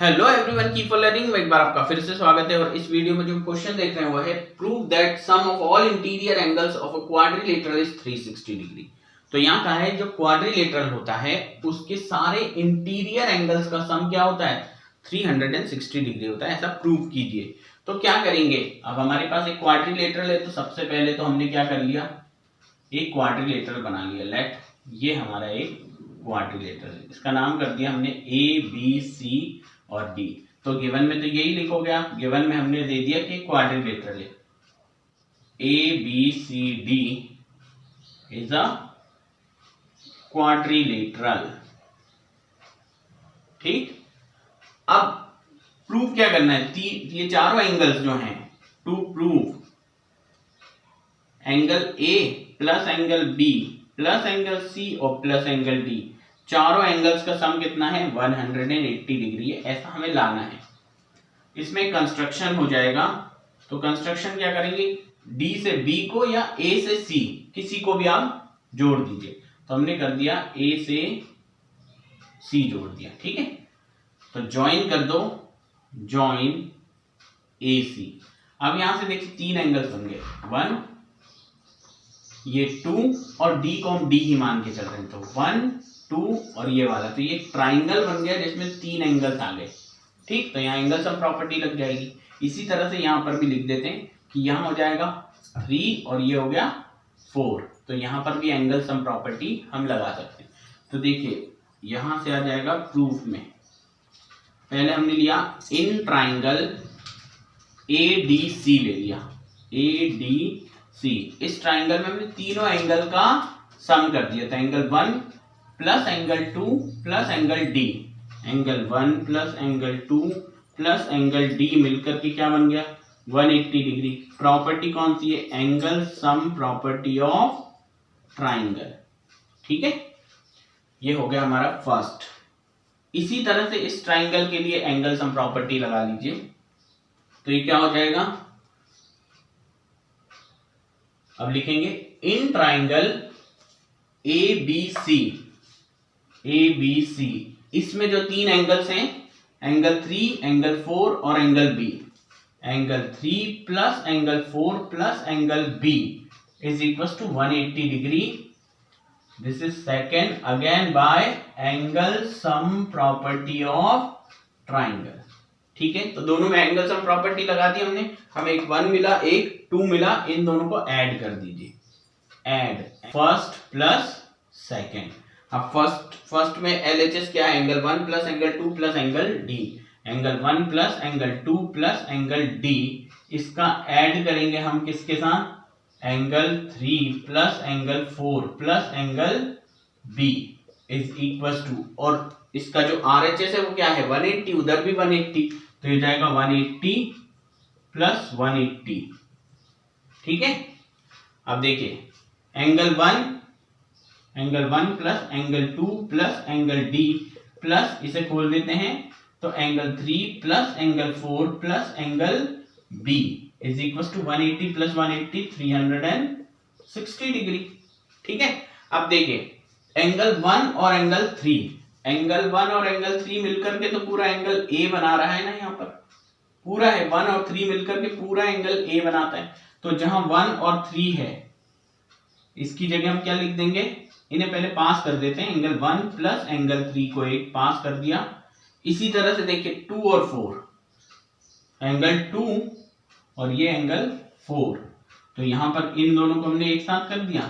Hello everyone, keep learning में एक बार आपका फिर से स्वागत है। और इस वीडियो में जो हम क्वेश्चन देख रहे हैं वो है prove that sum of all interior angles of a quadrilateral is 360 degree. तो यहाँ कहा है जो क्वाड्रिलेटरल होता है उसके सारे इंटीरियर एंगल्स का सम क्या होता है, 360 डिग्री होता है। ऐसा प्रूव कीजिए। तो क्या करेंगे, अब हमारे पास एक क्वाड्रिलेटरल है तो सबसे पहले तो हमने क्या कर लिया, एक क्वाड्रिलेटरल बना लिया। लेट ये हमारा एक क्वाड्रिलेटरल है, इसका नाम कर दिया हमने ए बी सी और डी। तो गिवन में तो यही लिखोगे आप, गिवन में हमने दे दिया कि क्वाड्रिलेटरल है A B C D is a quadrilateral. ठीक, अब प्रूव क्या करना है, ये चारों एंगल्स जो हैं, to prove angle A plus angle B plus angle C और प्लस एंगल डी, चारों एंगल्स का सम कितना है, 180 डिग्री है। ऐसा हमें लाना है। इसमें कंस्ट्रक्शन हो जाएगा। तो कंस्ट्रक्शन क्या करेंगे, डी से बी को या ए से सी किसी को भी आप जोड़ दीजिए। तो हमने कर दिया ए से सी जोड़ दिया। ठीक है, तो ज्वाइन कर दो, ज्वाइन ए सी। अब यहां से देखिए तीन एंगल्स बन गए, 1 ये 2 और डी को हम डी ही मान के चल रहे हैं। तो 1 2 और ये वाला, तो ये ट्राइंगल बन गया जिसमें तीन एंगल्स आ गए। ठीक, तो यहाँ एंगल सम प्रॉपर्टी लग जाएगी। इसी तरह से यहाँ पर भी लिख देते हैं कि यहाँ हो जाएगा 3 और ये हो गया 4। तो यहाँ पर भी एंगल सम प्रॉपर्टी हम लगा सकते हैं। तो देखिए यहाँ से आ जाएगा प्रूफ में, पहले हमने लिया इन ट्राइंगल ए डी सी ले लिया, ए डी सी। इस ट्राइंगल में हमने तीनों एंगल का सम कर दिया था, angle 1 plus angle 2 plus angle D, angle 1 plus angle 2 plus angle D मिलकर के क्या बन गया, 180 डिग्री। प्रॉपर्टी कौन सी है, angle sum property of triangle. ठीक है, ये हो गया हमारा फर्स्ट। इसी तरह से इस ट्राइंगल के लिए एंगल सम प्रॉपर्टी लगा लीजिए। तो ये क्या हो जाएगा, अब लिखेंगे in triangle A B C, A B C, इसमें जो तीन एंगल्स हैं, एंगल 3 एंगल 4 और angle B, angle 3 plus angle 4 plus angle B is equal to 180 degree. This is second again by angle sum property of triangle. ठीक है, तो दोनों में एंगल सम प्रॉपर्टी लगा दी हमने, हमें एक 1 मिला एक 2 मिला, इन दोनों को ऐड कर दीजिए, ऐड फर्स्ट प्लस सेकेंड। अब फर्स्ट में LHS क्या है, angle 1 plus angle 2 plus angle D, angle 1 plus angle 2 plus angle D, इसका ऐड करेंगे हम किसके साथ, angle 3 plus angle 4 plus angle B is equal to, और इसका जो RHS है वो क्या है, 180, उधर भी 180, तो ये जाएगा 180 प्लस 180। ठीक है, अब देखिए angle 1 plus angle 2 plus angle D plus, इसे खोल देते हैं तो angle 3 plus angle 4 plus angle B is equal to 180 plus 180 360 degree. ठीक है, अब देखिए एंगल 1 और एंगल 3, एंगल 1 और एंगल 3 मिलकर के तो पूरा एंगल ए बना रहा है ना, यहाँ पर पूरा है, 1 और 3 मिलकर के पूरा एंगल ए बनाता है। तो जहां 1 और 3 है इसकी जगह हम क्या लिख देंगे, इन्हें पहले पास कर देते हैं, एंगल 1 प्लस एंगल 3 को एक पास कर दिया। इसी तरह से देखिए 2 और 4, एंगल 2 और ये एंगल 4, तो यहां पर इन दोनों को हमने एक साथ कर दिया,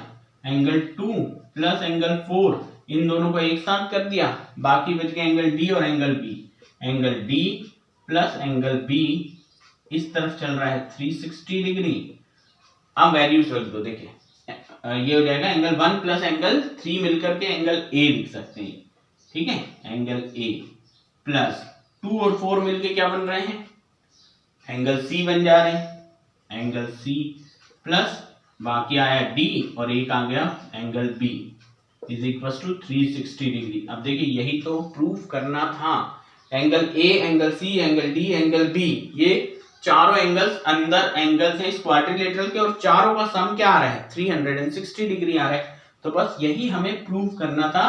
एंगल 2 प्लस एंगल 4 इन दोनों को एक साथ कर दिया, बाकी बच गए एंगल डी और angle B, angle D plus angle B इस तरफ चल रहा है 360 डिग्री। अब वैल्यूज रख दो, देखिए ये हो जाएगा एंगल 1 प्लस एंगल 3 मिलकर के एंगल ए लिख सकते हैं। ठीक है, एंगल ए प्लस 2 और 4 मिलके क्या बन रहे हैं, एंगल सी बन जा रहे हैं, एंगल सी प्लस बाकी आया डी और एक आ गया angle B is equal to 360 degree. अब देखिए यही तो प्रूफ करना था, angle A angle C angle D angle B, ये चारों एंगल्स अंदर एंगल्स हैं इस क्वाड्रिलेटरल के, और चारों का सम क्या आ रहा है, 360 डिग्री आ रहा है। तो बस यही हमें प्रूव करना था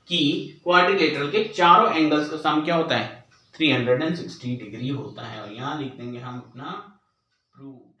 कि क्वाड्रिलेटरल के चारों एंगल्स का सम क्या होता है, 360 डिग्री होता है। और यहाँ लिख देंगे हम अपना प्रूव।